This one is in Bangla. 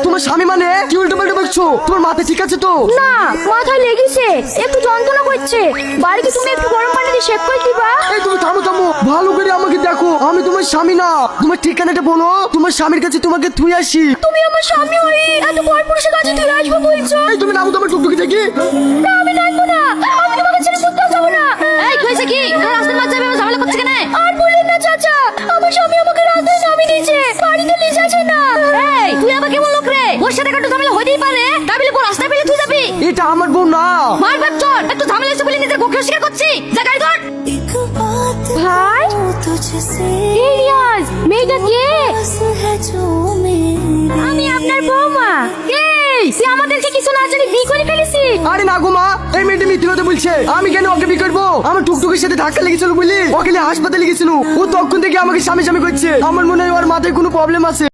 তোমার স্বামী মানে কি উল্টো পাল্টা বলছো? তোমার মাথা ঠিক আছে তো? না, মাথায় লেগেছে, একটু যন্ত্রণা করছে। বাড়িতে তুমি একটু গরম পানি দিয়ে শেক করে দিবা। এই তুমি থামো থামো, ভালো করে আমাকে দেখো, আমি তোমার স্বামী না। তোমার ঠিকানাটা বলো, তোমার স্বামীর কাছে তোমাকে থুই আসি। তুমি আমার স্বামী হয়ে এত বড় পুরুষের কাছে তুই আসবো বলছো? এই তুমি নামো তোমার টুকটুকি দেখি। না, আমি নামবো না, আমি তোমাকে ছেড়ে কোথাও যাবো না। এই কইছে কি রাস্তার মাঝে যাবে, ঝামেলা করছে কেন? আর বলেন না চাচা, আমার স্বামী আমাকে রাস্তায় নামিয়ে দিয়েছে, বাড়িতে লিজ আছে না। এই তুই আমাকে বল লোক রে, ওর সাথে একটু ঝামেলা হইতেই পারে, তাবিলে পর রাস্তায় পেলে তুই যাবি। এটা আমার বউ না। মার বাচ্চর, একটু ঝামেলা হচ্ছে বলে নিজের গোখে স্বীকার করছি। যা গাড়ি ধর। ভাই এই রিয়াজ, মেয়েটা কে? আমি আপনার বৌমা। এই তুই আমাদেরকে কিছু না জানি বিয়ে করে ফেলেছি। আরে না গো মা, এই মেয়েটা মিথ্যে কথা বলছে। আমি কেন ওকে বিয়ে করবো? আমার টুকটুকির সাথে ধাক্কা লেগেছিল বলি ওকে নিয়ে হাসপাতালে গেছিল। ও তখন থেকে আমাকে স্বামী স্বামী করছে। আমার মনে হয় ওর মাথায় কোনো প্রবলেম আছে।